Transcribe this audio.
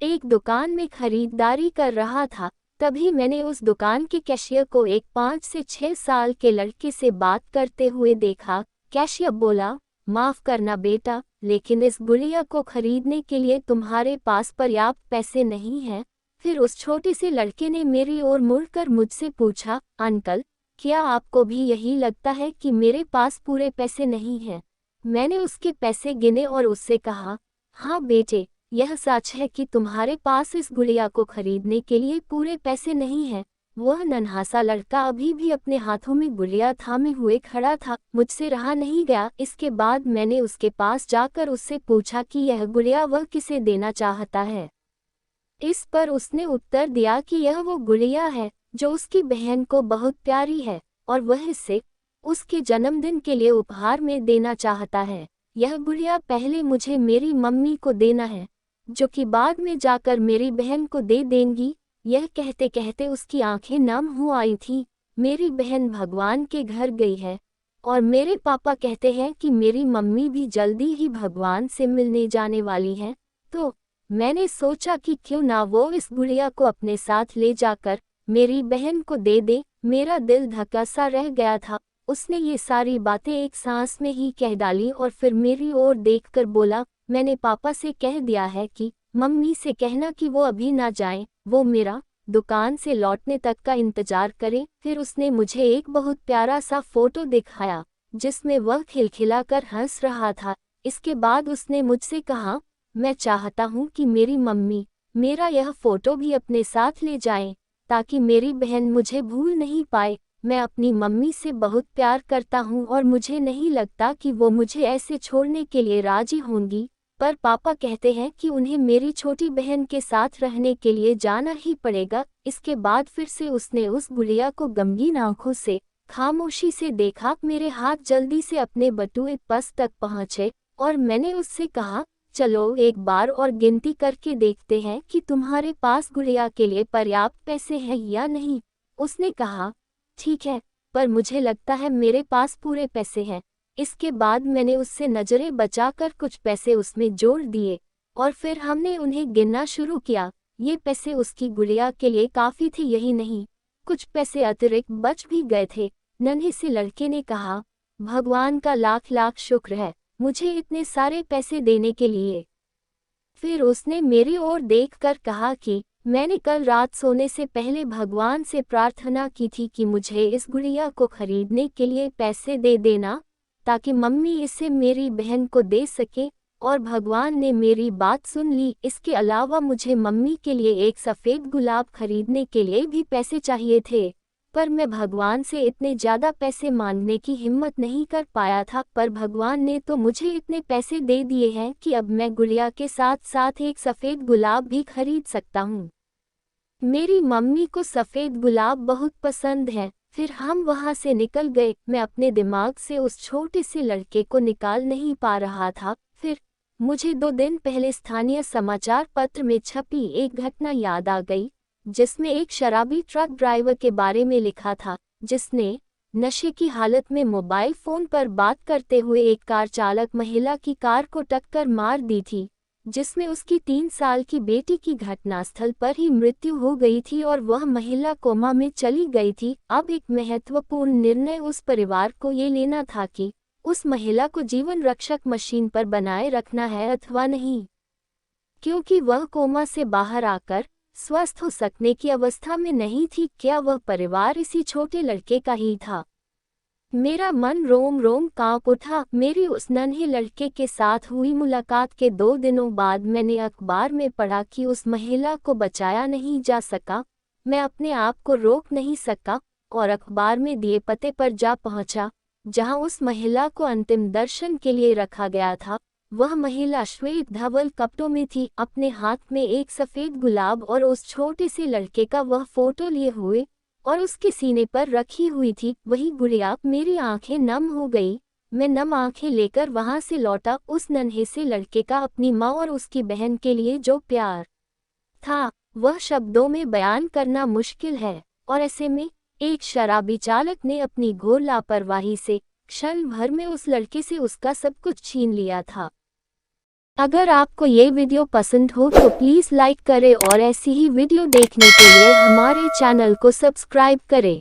एक दुकान में खरीदारी कर रहा था, तभी मैंने उस दुकान के कैशियर को एक 5 से 6 साल के लड़के से बात करते हुए देखा। कैशियर बोला, माफ करना बेटा, लेकिन इस गुड़िया को खरीदने के लिए तुम्हारे पास पर्याप्त पैसे नहीं हैं। फिर उस छोटे से लड़के ने मेरी ओर मुड़कर मुझसे पूछा, अंकल, क्या आपको भी यही लगता है कि मेरे पास पूरे पैसे नहीं हैं? मैंने उसके पैसे गिने और उससे कहा, हाँ बेटे, यह सच है कि तुम्हारे पास इस गुड़िया को खरीदने के लिए पूरे पैसे नहीं हैं। वह नन्हा सा लड़का अभी भी अपने हाथों में गुड़िया थामे हुए खड़ा था। मुझसे रहा नहीं गया। इसके बाद मैंने उसके पास जाकर उससे पूछा कि यह गुड़िया वह किसे देना चाहता है। इस पर उसने उत्तर दिया कि यह वो गुड़िया है जो उसकी बहन को बहुत प्यारी है और वह इसे उसके जन्मदिन के लिए उपहार में देना चाहता है। यह गुड़िया पहले मुझे मेरी मम्मी को देना है, जो कि बाद में जाकर मेरी बहन को दे देंगी। यह कहते कहते उसकी आंखें नम हो आई थीं। मेरी बहन भगवान के घर गई है और मेरे पापा कहते हैं कि मेरी मम्मी भी जल्दी ही भगवान से मिलने जाने वाली है। तो मैंने सोचा कि क्यों ना वो इस गुड़िया को अपने साथ ले जाकर मेरी बहन को दे दे। मेरा दिल धक्का सा रह गया था। उसने ये सारी बातें एक सांस में ही कह डाली और फिर मेरी ओर देखकर बोला, मैंने पापा से कह दिया है कि मम्मी से कहना कि वो अभी ना जाएं, वो मेरा दुकान से लौटने तक का इंतजार करें। फिर उसने मुझे एक बहुत प्यारा सा फोटो दिखाया जिसमें वह खिलखिलाकर हंस रहा था। इसके बाद उसने मुझसे कहा, मैं चाहता हूँ कि मेरी मम्मी मेरा यह फोटो भी अपने साथ ले जाएं, ताकि मेरी बहन मुझे भूल नहीं पाए। मैं अपनी मम्मी से बहुत प्यार करता हूँ और मुझे नहीं लगता कि वो मुझे ऐसे छोड़ने के लिए राजी होंगी, पर पापा कहते हैं कि उन्हें मेरी छोटी बहन के साथ रहने के लिए जाना ही पड़ेगा। इसके बाद फिर से उसने उस गुड़िया को गमगीन आंखों से खामोशी से देखा। मेरे हाथ जल्दी से अपने बटुए पर्स तक पहुँचे और मैंने उससे कहा, चलो एक बार और गिनती करके देखते हैं कि तुम्हारे पास गुड़िया के लिए पर्याप्त पैसे हैं या नहीं। उसने कहा, ठीक है, पर मुझे लगता है मेरे पास पूरे पैसे हैं। इसके बाद मैंने उससे नजरें बचाकर कुछ पैसे उसमें जोड़ दिए और फिर हमने उन्हें गिनना शुरू किया। ये पैसे उसकी गुड़िया के लिए काफी थे, यही नहीं, कुछ पैसे अतिरिक्त बच भी गए थे। नन्हे से लड़के ने कहा, भगवान का लाख लाख शुक्र है मुझे इतने सारे पैसे देने के लिए। फिर उसने मेरी ओर देखकर कहा कि मैंने कल रात सोने से पहले भगवान से प्रार्थना की थी कि मुझे इस गुड़िया को खरीदने के लिए पैसे दे देना, ताकि मम्मी इसे मेरी बहन को दे सके, और भगवान ने मेरी बात सुन ली। इसके अलावा मुझे मम्मी के लिए एक सफ़ेद गुलाब खरीदने के लिए भी पैसे चाहिए थे, पर मैं भगवान से इतने ज़्यादा पैसे मांगने की हिम्मत नहीं कर पाया था। पर भगवान ने तो मुझे इतने पैसे दे दिए हैं कि अब मैं गुड़िया के साथ साथ एक सफ़ेद गुलाब भी खरीद सकता हूँ। मेरी मम्मी को सफ़ेद गुलाब बहुत पसंद है। फिर हम वहाँ से निकल गए। मैं अपने दिमाग से उस छोटे से लड़के को निकाल नहीं पा रहा था। फिर मुझे 2 दिन पहले स्थानीय समाचार पत्र में छपी एक घटना याद आ गई, जिसमें एक शराबी ट्रक ड्राइवर के बारे में लिखा था, जिसने नशे की हालत में मोबाइल फ़ोन पर बात करते हुए एक कार चालक महिला की कार को टक्कर मार दी थी, जिसमें उसकी 3 साल की बेटी की घटनास्थल पर ही मृत्यु हो गई थी और वह महिला कोमा में चली गई थी। अब एक महत्वपूर्ण निर्णय उस परिवार को ये लेना था कि उस महिला को जीवन रक्षक मशीन पर बनाए रखना है अथवा नहीं, क्योंकि वह कोमा से बाहर आकर स्वस्थ हो सकने की अवस्था में नहीं थी। क्या वह परिवार इसी छोटे लड़के का ही था? मेरा मन रोम रोम कांप उठा। मेरी उस नन्हे लड़के के साथ हुई मुलाकात के 2 दिनों बाद मैंने अखबार में पढ़ा कि उस महिला को बचाया नहीं जा सका। मैं अपने आप को रोक नहीं सका और अखबार में दिए पते पर जा पहुंचा, जहां उस महिला को अंतिम दर्शन के लिए रखा गया था। वह महिला श्वेत धवल कपड़ों में थी, अपने हाथ में एक सफ़ेद गुलाब और उस छोटे से लड़के का वह फोटो लिए हुए और उसके सीने पर रखी हुई थी वही गुड़िया। मेरी आंखें नम हो गई। मैं नम आंखें लेकर वहां से लौटा। उस नन्हे से लड़के का अपनी माँ और उसकी बहन के लिए जो प्यार था, वह शब्दों में बयान करना मुश्किल है। और ऐसे में एक शराबी चालक ने अपनी घोर लापरवाही से क्षण भर में उस लड़के से उसका सब कुछ छीन लिया था। अगर आपको ये वीडियो पसंद हो तो प्लीज़ लाइक करें और ऐसी ही वीडियो देखने के लिए हमारे चैनल को सब्सक्राइब करें।